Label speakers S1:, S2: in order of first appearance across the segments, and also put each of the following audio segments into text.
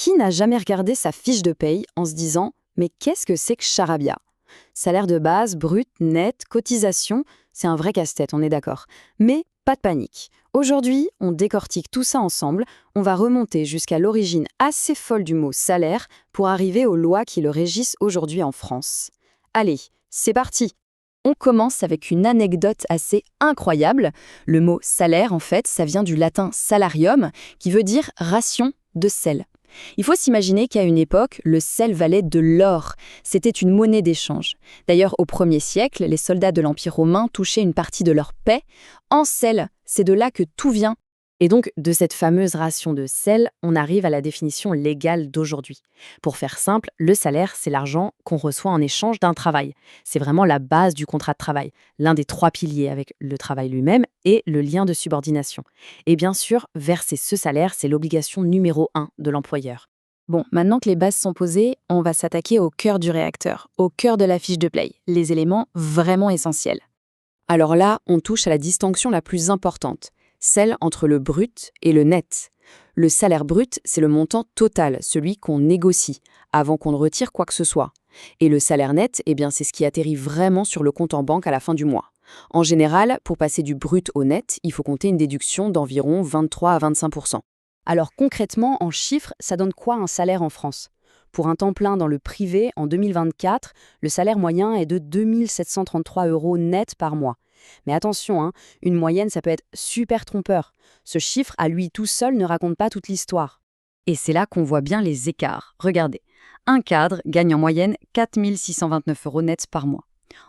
S1: Qui n'a jamais regardé sa fiche de paye en se disant « Mais qu'est-ce que c'est que charabia ?» Salaire de base, brut, net, cotisation, c'est un vrai casse-tête, on est d'accord. Mais pas de panique. Aujourd'hui, on décortique tout ça ensemble. On va remonter jusqu'à l'origine assez folle du mot salaire pour arriver aux lois qui le régissent aujourd'hui en France. Allez, c'est parti! On commence avec une anecdote assez incroyable. Le mot salaire, en fait, ça vient du latin salarium, qui veut dire ration de sel. Il faut s'imaginer qu'à une époque, le sel valait de l'or. C'était une monnaie d'échange. D'ailleurs, au 1er siècle, les soldats de l'Empire romain touchaient une partie de leur paie en sel. C'est de là que tout vient. Et donc, de cette fameuse ration de sel, on arrive à la définition légale d'aujourd'hui. Pour faire simple, le salaire, c'est l'argent qu'on reçoit en échange d'un travail. C'est vraiment la base du contrat de travail, l'un des 3 piliers avec le travail lui-même et le lien de subordination. Et bien sûr, verser ce salaire, c'est l'obligation numéro 1 de l'employeur. Bon, maintenant que les bases sont posées, on va s'attaquer au cœur du réacteur, au cœur de la fiche de paye, les éléments vraiment essentiels. Alors là, on touche à la distinction la plus importante, celle entre le brut et le net. Le salaire brut, c'est le montant total, celui qu'on négocie, avant qu'on ne retire quoi que ce soit. Et le salaire net, eh bien, c'est ce qui atterrit vraiment sur le compte en banque à la fin du mois. En général, pour passer du brut au net, il faut compter une déduction d'environ 23 à 25%. Alors concrètement, en chiffres, ça donne quoi un salaire en France ? Pour un temps plein dans le privé, en 2024, le salaire moyen est de 2 733 € net par mois. Mais attention, une moyenne, ça peut être super trompeur. Ce chiffre, à lui tout seul, ne raconte pas toute l'histoire. Et c'est là qu'on voit bien les écarts. Regardez, un cadre gagne en moyenne 4 629 € net par mois.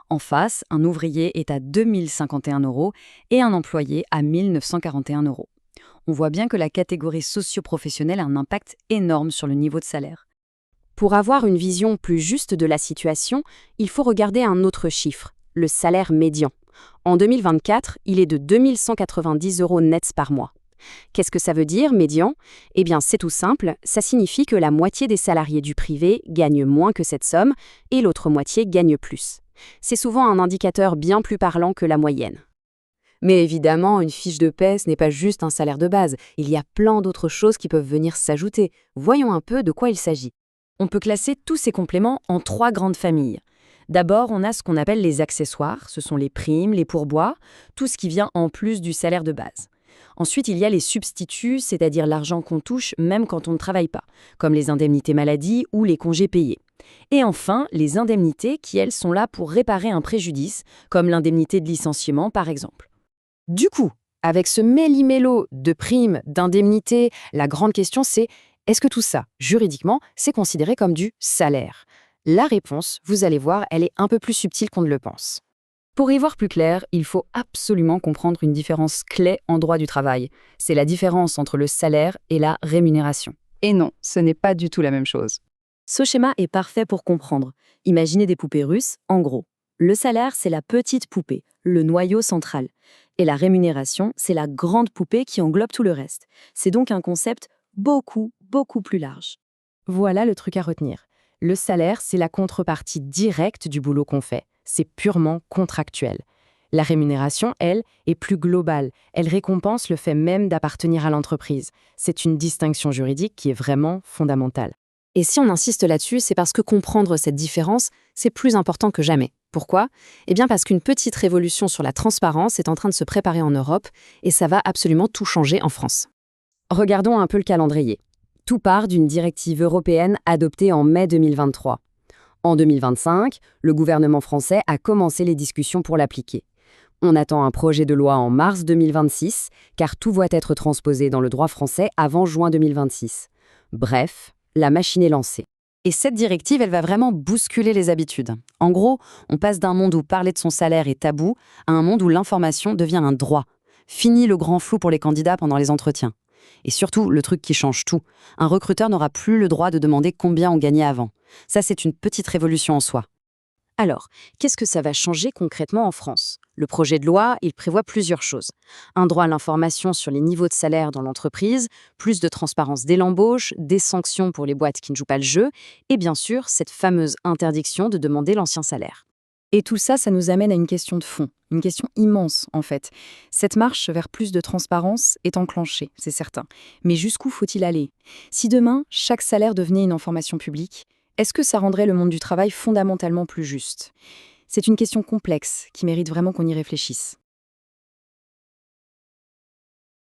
S1: En face, un ouvrier est à 2 051 € et un employé à 1 941 €. On voit bien que la catégorie socio-professionnelle a un impact énorme sur le niveau de salaire. Pour avoir une vision plus juste de la situation, il faut regarder un autre chiffre, le salaire médian. En 2024, il est de 2 190 € nets par mois. Qu'est-ce que ça veut dire, médian ? Eh bien, c'est tout simple, ça signifie que la moitié des salariés du privé gagnent moins que cette somme et l'autre moitié gagne plus. C'est souvent un indicateur bien plus parlant que la moyenne. Mais évidemment, une fiche de paie, ce n'est pas juste un salaire de base. Il y a plein d'autres choses qui peuvent venir s'ajouter. Voyons un peu de quoi il s'agit. On peut classer tous ces compléments en 3 grandes familles. D'abord, on a ce qu'on appelle les accessoires, ce sont les primes, les pourboires, tout ce qui vient en plus du salaire de base. Ensuite, il y a les substituts, c'est-à-dire l'argent qu'on touche même quand on ne travaille pas, comme les indemnités maladie ou les congés payés. Et enfin, les indemnités qui, elles, sont là pour réparer un préjudice, comme l'indemnité de licenciement par exemple. Du coup, avec ce méli-mélo de primes, d'indemnités, la grande question c'est, est-ce que tout ça, juridiquement, c'est considéré comme du salaire ? La réponse, vous allez voir, elle est un peu plus subtile qu'on ne le pense. Pour y voir plus clair, il faut absolument comprendre une différence clé en droit du travail. C'est la différence entre le salaire et la rémunération. Et non, ce n'est pas du tout la même chose. Ce schéma est parfait pour comprendre. Imaginez des poupées russes, en gros. Le salaire, c'est la petite poupée, le noyau central. Et la rémunération, c'est la grande poupée qui englobe tout le reste. C'est donc un concept beaucoup plus large. Voilà le truc à retenir. Le salaire, c'est la contrepartie directe du boulot qu'on fait. C'est purement contractuel. La rémunération, elle, est plus globale. Elle récompense le fait même d'appartenir à l'entreprise. C'est une distinction juridique qui est vraiment fondamentale. Et si on insiste là-dessus, c'est parce que comprendre cette différence, c'est plus important que jamais. Pourquoi ? Eh bien parce qu'une petite révolution sur la transparence est en train de se préparer en Europe et ça va absolument tout changer en France. Regardons un peu le calendrier. Tout part d'une directive européenne adoptée en mai 2023. En 2025, le gouvernement français a commencé les discussions pour l'appliquer. On attend un projet de loi en mars 2026, car tout doit être transposé dans le droit français avant juin 2026. Bref, la machine est lancée. Et cette directive, elle va vraiment bousculer les habitudes. En gros, on passe d'un monde où parler de son salaire est tabou à un monde où l'information devient un droit. Fini le grand flou pour les candidats pendant les entretiens. Et surtout, le truc qui change tout, un recruteur n'aura plus le droit de demander combien on gagnait avant. Ça, c'est une petite révolution en soi. Alors, qu'est-ce que ça va changer concrètement en France ? Le projet de loi, il prévoit plusieurs choses. Un droit à l'information sur les niveaux de salaire dans l'entreprise, plus de transparence dès l'embauche, des sanctions pour les boîtes qui ne jouent pas le jeu, et bien sûr, cette fameuse interdiction de demander l'ancien salaire. Et tout ça, ça nous amène à une question de fond, une question immense en fait. Cette marche vers plus de transparence est enclenchée, c'est certain. Mais jusqu'où faut-il aller? Si demain, chaque salaire devenait une information publique, est-ce que ça rendrait le monde du travail fondamentalement plus juste? C'est une question complexe qui mérite vraiment qu'on y réfléchisse.